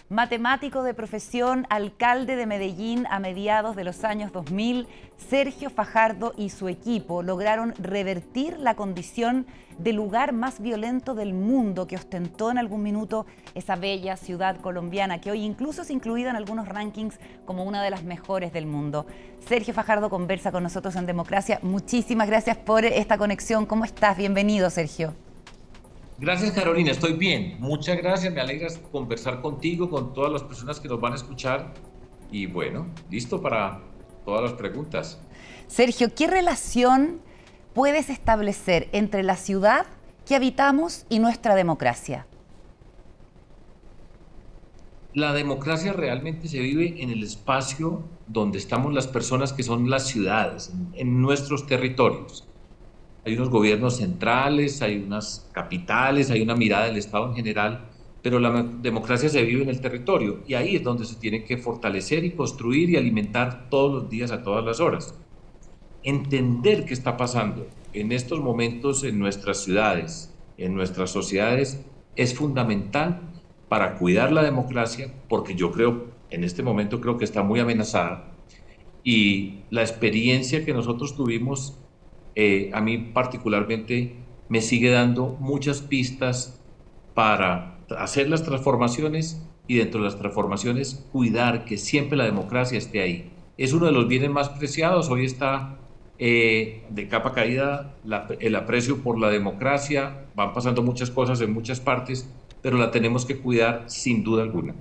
Matemático de profesión, alcalde de Medellín a mediados de los años 2000, Sergio Fajardo y su equipo lograron revertir la condición de lugar más violento del mundo que ostentó en algún minuto esa bella ciudad colombiana, que hoy incluso es incluida en algunos rankings como una de las mejores del mundo. Sergio Fajardo conversa con nosotros en Democracia. Muchísimas gracias por esta conexión. ¿Cómo estás? Bienvenido, Sergio. Gracias, Carolina, estoy bien. Muchas gracias, me alegra conversar contigo, con todas las personas que nos van a escuchar. Y bueno, listo para todas las preguntas. Sergio, ¿qué relación puedes establecer entre la ciudad que habitamos y nuestra democracia? La democracia realmente se vive en el espacio donde estamos las personas que son las ciudades, en nuestros territorios. Hay unos gobiernos centrales, hay unas capitales, hay una mirada del Estado en general, pero la democracia se vive en el territorio y ahí es donde se tiene que fortalecer y construir y alimentar todos los días a todas las horas. Entender qué está pasando en estos momentos en nuestras ciudades, en nuestras sociedades, es fundamental para cuidar la democracia, porque yo creo, en este momento creo que está muy amenazada y la experiencia que nosotros tuvimos a mí particularmente me sigue dando muchas pistas para hacer las transformaciones y dentro de las transformaciones cuidar que siempre la democracia esté ahí. Es uno de los bienes más preciados, hoy está de capa caída el aprecio por la democracia, van pasando muchas cosas en muchas partes, pero la tenemos que cuidar sin duda alguna.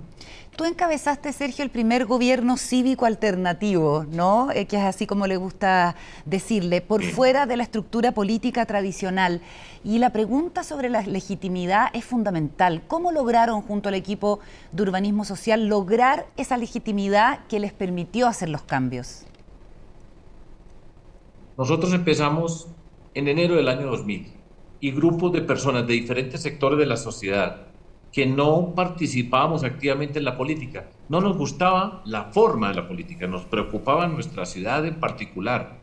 Tú encabezaste, Sergio, el primer gobierno cívico alternativo, ¿no? Que es así como le gusta decirle, por fuera de la estructura política tradicional. Y la pregunta sobre la legitimidad es fundamental. ¿Cómo lograron, junto al equipo de urbanismo social, lograr esa legitimidad que les permitió hacer los cambios? Nosotros empezamos en enero del año 2000 y grupos de personas de diferentes sectores de la sociedad que no participábamos activamente en la política. No nos gustaba la forma de la política, nos preocupaba nuestra ciudad en particular.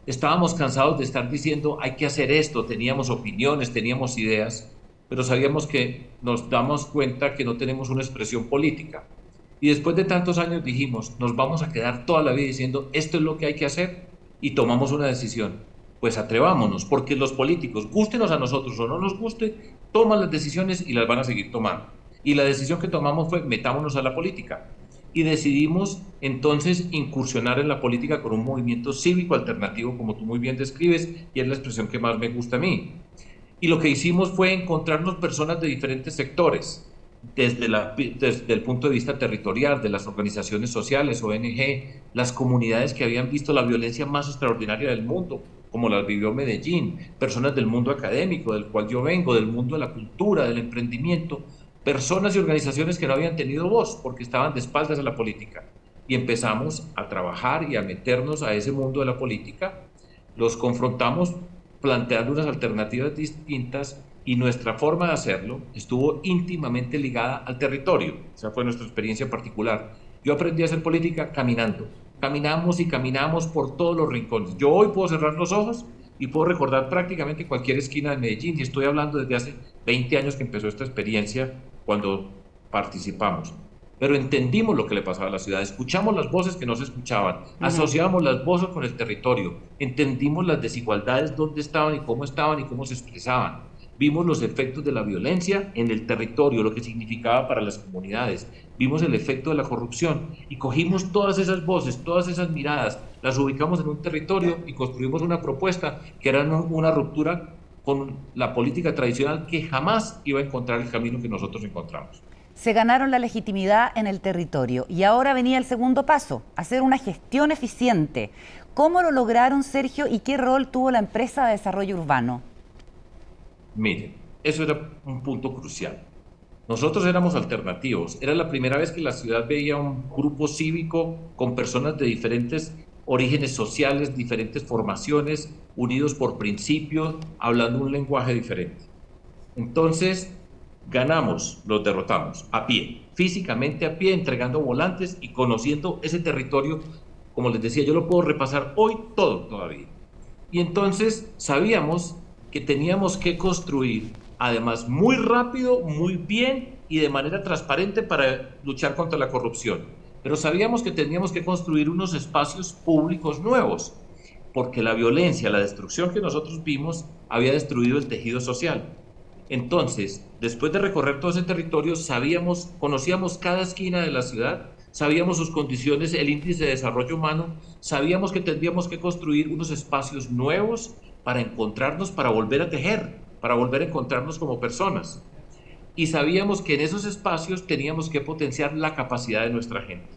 Estábamos cansados de estar diciendo hay que hacer esto, teníamos opiniones, teníamos ideas, pero sabíamos que nos damos cuenta que no tenemos una expresión política. Y después de tantos años dijimos, nos vamos a quedar toda la vida diciendo esto es lo que hay que hacer y tomamos una decisión. Pues atrevámonos, porque los políticos, gústenos a nosotros o no nos guste, toman las decisiones y las van a seguir tomando. Y la decisión que tomamos fue metámonos a la política. Y decidimos entonces incursionar en la política con un movimiento cívico alternativo, como tú muy bien describes, y es la expresión que más me gusta a mí. Y lo que hicimos fue encontrarnos personas de diferentes sectores, desde el punto de vista territorial, de las organizaciones sociales, ONG, las comunidades que habían visto la violencia más extraordinaria del mundo, como las vivió Medellín, personas del mundo académico, del cual yo vengo, del mundo de la cultura, del emprendimiento, personas y organizaciones que no habían tenido voz porque estaban de espaldas a la política. Y empezamos a trabajar y a meternos a ese mundo de la política, los confrontamos planteando unas alternativas distintas y nuestra forma de hacerlo estuvo íntimamente ligada al territorio. Esa fue nuestra experiencia particular. Yo aprendí a hacer política caminando. Caminamos y caminamos por todos los rincones. Yo hoy puedo cerrar los ojos y puedo recordar prácticamente cualquier esquina de Medellín. Y estoy hablando desde hace 20 años que empezó esta experiencia cuando participamos. Pero entendimos lo que le pasaba a la ciudad, escuchamos las voces que no se escuchaban, asociamos las voces con el territorio, entendimos las desigualdades, dónde estaban y cómo se expresaban. Vimos los efectos de la violencia en el territorio, lo que significaba para las comunidades. Vimos el efecto de la corrupción y cogimos todas esas voces, todas esas miradas, las ubicamos en un territorio y construimos una propuesta que era una ruptura con la política tradicional que jamás iba a encontrar el camino que nosotros encontramos. Se ganaron la legitimidad en el territorio y ahora venía el segundo paso, hacer una gestión eficiente. ¿Cómo lo lograron, Sergio, y qué rol tuvo la empresa de desarrollo urbano? Miren, eso era un punto crucial. Nosotros éramos alternativos. Era la primera vez que la ciudad veía un grupo cívico con personas de diferentes orígenes sociales, diferentes formaciones, unidos por principios, hablando un lenguaje diferente. Entonces, ganamos, los derrotamos a pie, físicamente a pie, entregando volantes y conociendo ese territorio. Como les decía, yo lo puedo repasar hoy todo todavía. Y entonces sabíamos que teníamos que construir, además muy rápido, muy bien y de manera transparente para luchar contra la corrupción. Pero sabíamos que teníamos que construir unos espacios públicos nuevos, porque la violencia, la destrucción que nosotros vimos había destruido el tejido social. Entonces, después de recorrer todo ese territorio, conocíamos cada esquina de la ciudad, sabíamos sus condiciones, el índice de desarrollo humano, sabíamos que tendríamos que construir unos espacios nuevos para encontrarnos, para volver a tejer, para volver a encontrarnos como personas. Y sabíamos que en esos espacios teníamos que potenciar la capacidad de nuestra gente.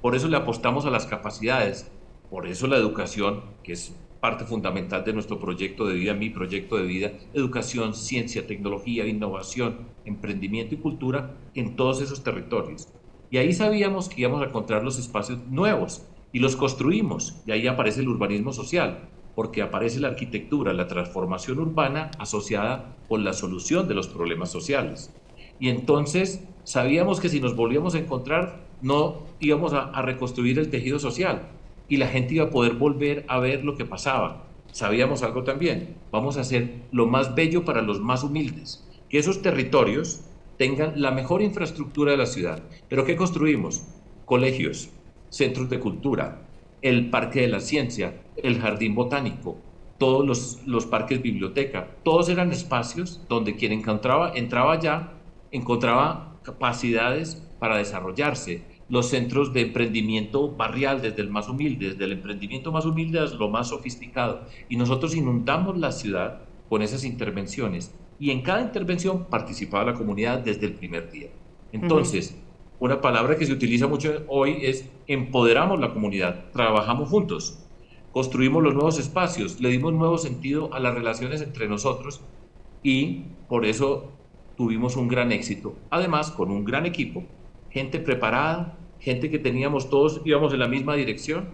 Por eso le apostamos a las capacidades, por eso la educación, que es parte fundamental de nuestro proyecto de vida, mi proyecto de vida, educación, ciencia, tecnología, innovación, emprendimiento y cultura en todos esos territorios. Y ahí sabíamos que íbamos a encontrar los espacios nuevos y los construimos, y ahí aparece el urbanismo social, porque aparece la arquitectura, la transformación urbana asociada con la solución de los problemas sociales. Y entonces sabíamos que si nos volvíamos a encontrar, no íbamos a reconstruir el tejido social y la gente iba a poder volver a ver lo que pasaba. Sabíamos algo también, vamos a hacer lo más bello para los más humildes, que esos territorios tengan la mejor infraestructura de la ciudad. ¿Pero qué construimos? Colegios, centros de cultura, el Parque de la Ciencia, el Jardín Botánico, todos los parques biblioteca, todos eran espacios donde quien entraba allá, encontraba capacidades para desarrollarse. Los centros de emprendimiento barrial, desde el más humilde, desde el emprendimiento más humilde hasta lo más sofisticado. Y nosotros inundamos la ciudad con esas intervenciones. Y en cada intervención participaba la comunidad desde el primer día. Entonces, una palabra que se utiliza mucho hoy es empoderamos la comunidad, trabajamos juntos, construimos los nuevos espacios, le dimos nuevo sentido a las relaciones entre nosotros y por eso tuvimos un gran éxito. Además, con un gran equipo, gente preparada, gente que teníamos todos, íbamos en la misma dirección,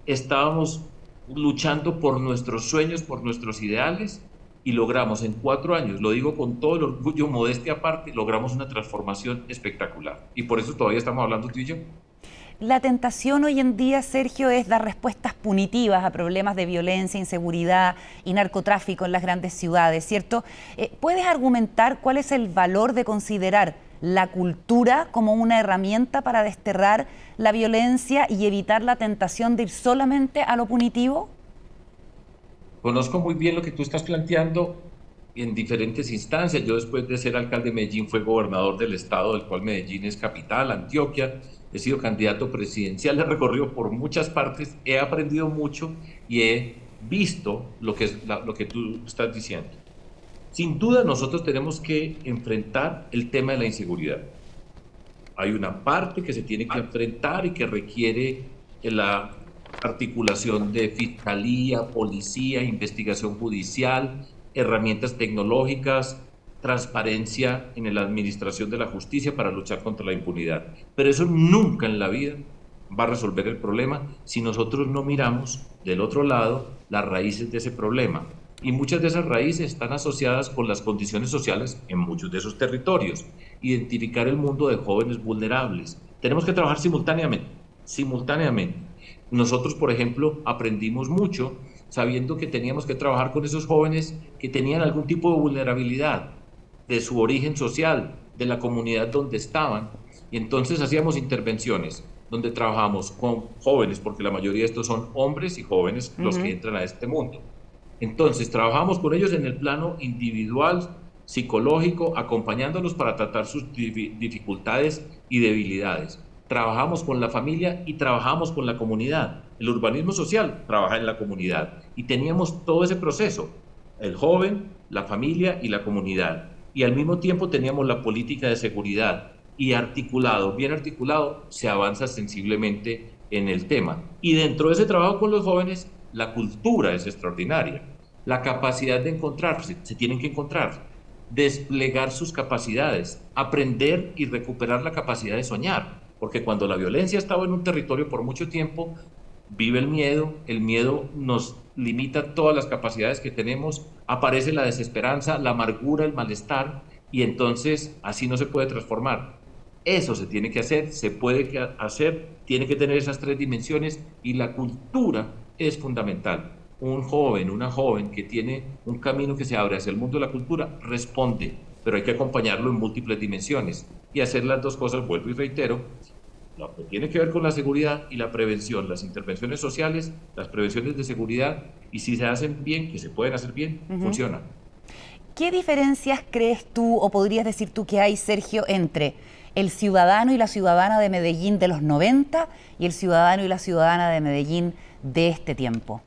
estábamos luchando por nuestros sueños, por nuestros ideales y logramos en 4 años, lo digo con todo el orgullo, modestia aparte, logramos una transformación espectacular. Y por eso todavía estamos hablando tú y yo. La tentación hoy en día, Sergio, es dar respuestas punitivas a problemas de violencia, inseguridad y narcotráfico en las grandes ciudades, ¿cierto? ¿Puedes argumentar cuál es el valor de considerar la cultura como una herramienta para desterrar la violencia y evitar la tentación de ir solamente a lo punitivo? Conozco muy bien lo que tú estás planteando en diferentes instancias. Yo después de ser alcalde de Medellín fui gobernador del estado del cual Medellín es capital, Antioquia. He sido candidato presidencial, he recorrido por muchas partes, he aprendido mucho y he visto lo que tú estás diciendo. Sin duda nosotros tenemos que enfrentar el tema de la inseguridad. Hay una parte que se tiene que enfrentar y que requiere la articulación de fiscalía, policía, investigación judicial, herramientas tecnológicas, transparencia en la administración de la justicia para luchar contra la impunidad. Pero eso nunca en la vida va a resolver el problema si nosotros no miramos del otro lado las raíces de ese problema. Y muchas de esas raíces están asociadas con las condiciones sociales en muchos de esos territorios. Identificar el mundo de jóvenes vulnerables. Tenemos que trabajar simultáneamente. Nosotros, por ejemplo, aprendimos mucho sabiendo que teníamos que trabajar con esos jóvenes que tenían algún tipo de vulnerabilidad de su origen social, de la comunidad donde estaban. Y entonces hacíamos intervenciones donde trabajamos con jóvenes, porque la mayoría de estos son hombres y jóvenes los que entran a este mundo. Entonces trabajamos con ellos en el plano individual, psicológico, acompañándolos para tratar sus dificultades y debilidades. Trabajamos con la familia y trabajamos con la comunidad. El urbanismo social trabaja en la comunidad y teníamos todo ese proceso, el joven, la familia y la comunidad. Y al mismo tiempo teníamos la política de seguridad y bien articulado, se avanza sensiblemente en el tema. Y dentro de ese trabajo con los jóvenes, la cultura es extraordinaria. La capacidad de encontrarse, se tienen que encontrar, desplegar sus capacidades, aprender y recuperar la capacidad de soñar. Porque cuando la violencia ha estado en un territorio por mucho tiempo, vive el miedo nos limita todas las capacidades que tenemos, aparece la desesperanza, la amargura, el malestar, y entonces así no se puede transformar. Eso se tiene que hacer, se puede hacer, tiene que tener esas 3 dimensiones y la cultura es fundamental. Un joven, una joven que tiene un camino que se abre hacia el mundo de la cultura, responde pero hay que acompañarlo en múltiples dimensiones y hacer las dos cosas, vuelvo y reitero, lo que tiene que ver con la seguridad y la prevención, las intervenciones sociales, las prevenciones de seguridad, y si se hacen bien, que se pueden hacer bien, funciona. ¿Qué diferencias crees tú o podrías decir tú que hay, Sergio, entre el ciudadano y la ciudadana de Medellín de los 90 y el ciudadano y la ciudadana de Medellín de este tiempo?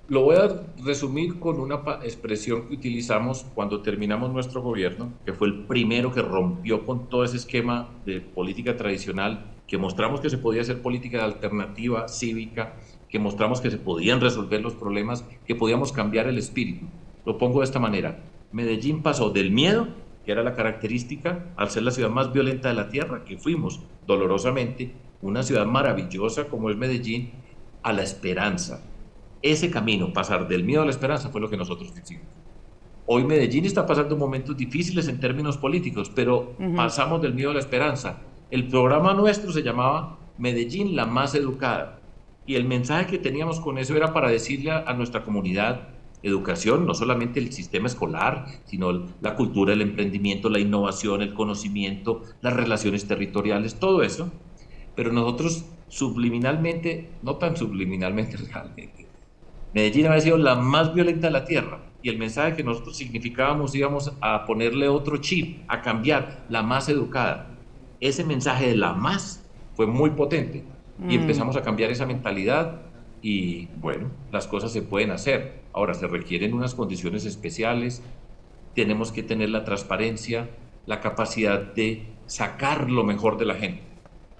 Lo voy a resumir con una expresión que utilizamos cuando terminamos nuestro gobierno, que fue el primero que rompió con todo ese esquema de política tradicional, que mostramos que se podía hacer política alternativa, cívica, que mostramos que se podían resolver los problemas, que podíamos cambiar el espíritu. Lo pongo de esta manera. Medellín pasó del miedo, que era la característica, al ser la ciudad más violenta de la tierra, que fuimos dolorosamente, una ciudad maravillosa como es Medellín, a la esperanza. Ese camino, pasar del miedo a la esperanza, fue lo que nosotros hicimos. Hoy Medellín está pasando momentos difíciles en términos políticos, pero pasamos del miedo a la esperanza. El programa nuestro se llamaba Medellín la más educada, y el mensaje que teníamos con eso era para decirle a nuestra comunidad: educación, no solamente el sistema escolar, sino la cultura, el emprendimiento, la innovación, el conocimiento, las relaciones territoriales, todo eso. Pero nosotros subliminalmente, no tan subliminalmente realmente, Medellín había sido la más violenta de la tierra, y el mensaje que nosotros significábamos, íbamos a ponerle otro chip, a cambiar, la más educada. Ese mensaje de la más fue muy potente, y empezamos a cambiar esa mentalidad, y bueno, las cosas se pueden hacer. Ahora, se requieren unas condiciones especiales, tenemos que tener la transparencia, la capacidad de sacar lo mejor de la gente.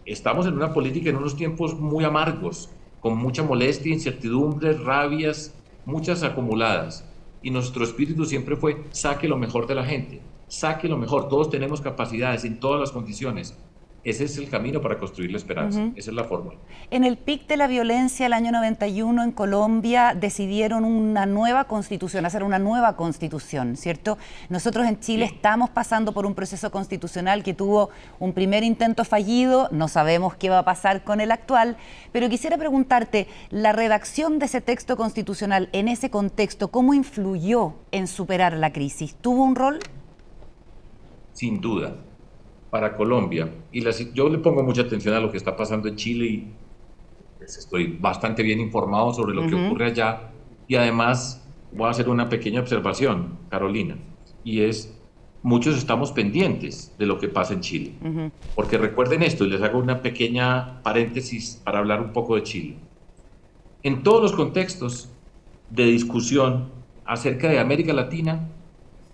Estamos en una política en unos tiempos muy amargos, con mucha molestia, incertidumbre, rabias, muchas acumuladas. Y nuestro espíritu siempre fue: saque lo mejor de la gente, saque lo mejor. Todos tenemos capacidades en todas las condiciones. Ese es el camino para construir la esperanza. Esa es la fórmula. En el pic de la violencia, el año 91, en Colombia, decidieron una nueva constitución, hacer una nueva constitución, ¿cierto? Nosotros en Chile estamos pasando por un proceso constitucional que tuvo un primer intento fallido, no sabemos qué va a pasar con el actual, pero quisiera preguntarte, la redacción de ese texto constitucional en ese contexto, ¿cómo influyó en superar la crisis? ¿Tuvo un rol? Sin duda. Para Colombia, y yo le pongo mucha atención a lo que está pasando en Chile, y pues estoy bastante bien informado sobre lo que ocurre allá, y además voy a hacer una pequeña observación, Carolina, y es: muchos estamos pendientes de lo que pasa en Chile, porque recuerden esto, y les hago una pequeña paréntesis para hablar un poco de Chile. En todos los contextos de discusión acerca de América Latina,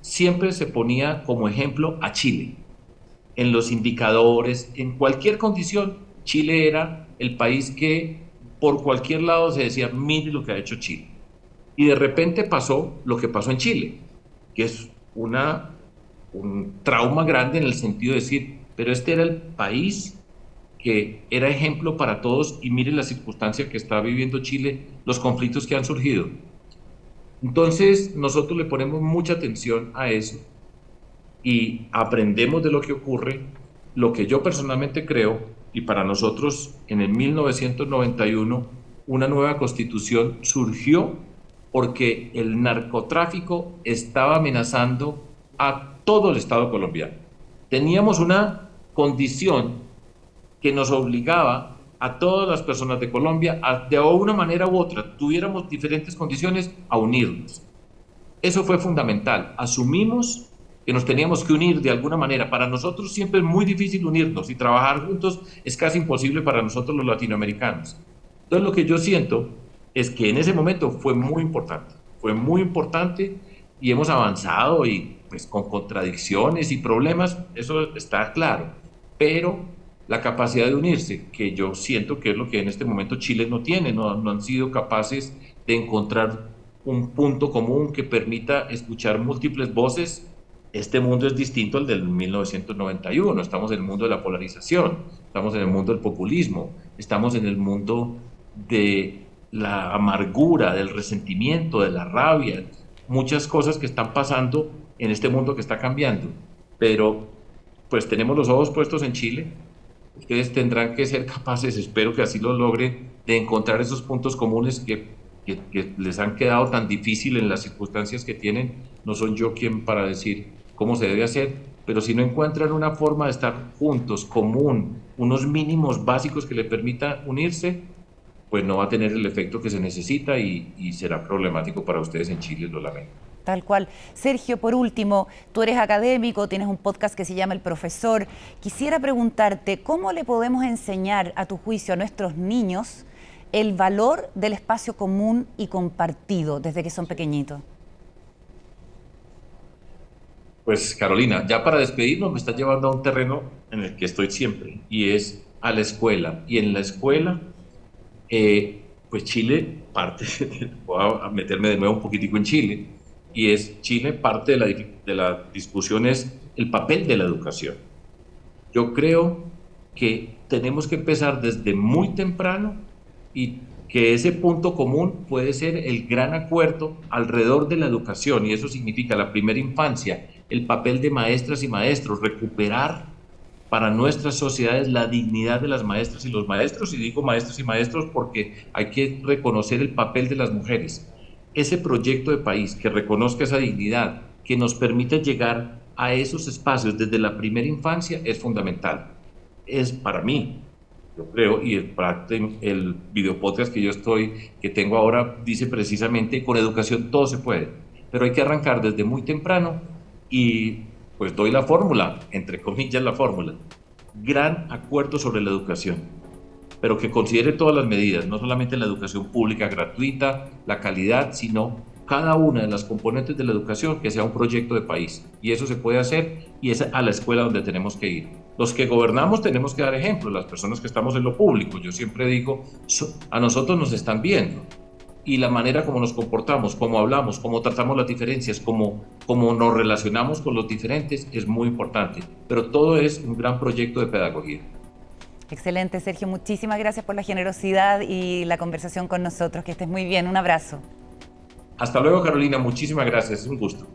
siempre se ponía como ejemplo a Chile. En los indicadores, en cualquier condición, Chile era el país que por cualquier lado se decía: mire lo que ha hecho Chile. Y de repente pasó lo que pasó en Chile, que es un trauma grande en el sentido de decir: pero este era el país que era ejemplo para todos, y mire la circunstancia que está viviendo Chile, los conflictos que han surgido. Entonces nosotros le ponemos mucha atención a eso y aprendemos de lo que ocurre. Lo que yo personalmente creo, y para nosotros en el 1991 una nueva constitución surgió porque el narcotráfico estaba amenazando a todo el Estado colombiano. Teníamos una condición que nos obligaba a todas las personas de Colombia, de una manera u otra, tuviéramos diferentes condiciones, a unirnos. Eso fue fundamental. Asumimos que nos teníamos que unir de alguna manera. Para nosotros siempre es muy difícil unirnos, y trabajar juntos es casi imposible para nosotros los latinoamericanos. Entonces lo que yo siento es que en ese momento fue muy importante, y hemos avanzado, y pues con contradicciones y problemas, eso está claro, pero la capacidad de unirse, que yo siento que es lo que en este momento Chile no tiene, no han sido capaces de encontrar un punto común que permita escuchar múltiples voces. Este mundo es distinto al del 1991, estamos en el mundo de la polarización, estamos en el mundo del populismo, estamos en el mundo de la amargura, del resentimiento, de la rabia, muchas cosas que están pasando en este mundo que está cambiando. Pero pues tenemos los ojos puestos en Chile. Ustedes tendrán que ser capaces, espero que así lo logren, de encontrar esos puntos comunes que que les han quedado tan difícil en las circunstancias que tienen, no soy yo quien para decir cómo se debe hacer, pero si no encuentran una forma de estar juntos, común, unos mínimos básicos que le permita unirse, pues no va a tener el efecto que se necesita y será problemático para ustedes en Chile, lo lamento. Tal cual. Sergio, por último, tú eres académico, tienes un podcast que se llama El Profesor. Quisiera preguntarte, ¿cómo le podemos enseñar, a tu juicio, a nuestros niños el valor del espacio común y compartido desde que son pequeñitos? Pues Carolina, ya para despedirnos me estás llevando a un terreno en el que estoy siempre y es a la escuela. Y en la escuela, pues Chile parte, voy a meterme de nuevo un poquitico en Chile, y es Chile parte de la discusión es el papel de la educación. Yo creo que tenemos que empezar desde muy temprano y que ese punto común puede ser el gran acuerdo alrededor de la educación, y eso significa la primera infancia, el papel de maestras y maestros, recuperar para nuestras sociedades la dignidad de las maestras y los maestros, y digo maestras y maestros porque hay que reconocer el papel de las mujeres. Ese proyecto de país que reconozca esa dignidad, que nos permite llegar a esos espacios desde la primera infancia es fundamental. Es para mí, yo creo, y el video podcast que tengo ahora dice precisamente, con educación todo se puede, pero hay que arrancar desde muy temprano y pues doy la fórmula, entre comillas la fórmula, gran acuerdo sobre la educación, pero que considere todas las medidas, no solamente la educación pública gratuita, la calidad, sino cada una de las componentes de la educación que sea un proyecto de país. Y eso se puede hacer y es a la escuela donde tenemos que ir. Los que gobernamos tenemos que dar ejemplo, las personas que estamos en lo público. Yo siempre digo, a nosotros nos están viendo y la manera como nos comportamos, cómo hablamos, cómo tratamos las diferencias, cómo nos relacionamos con los diferentes es muy importante. Pero todo es un gran proyecto de pedagogía. Excelente, Sergio. Muchísimas gracias por la generosidad y la conversación con nosotros. Que estés muy bien. Un abrazo. Hasta luego, Carolina. Muchísimas gracias. Es un gusto.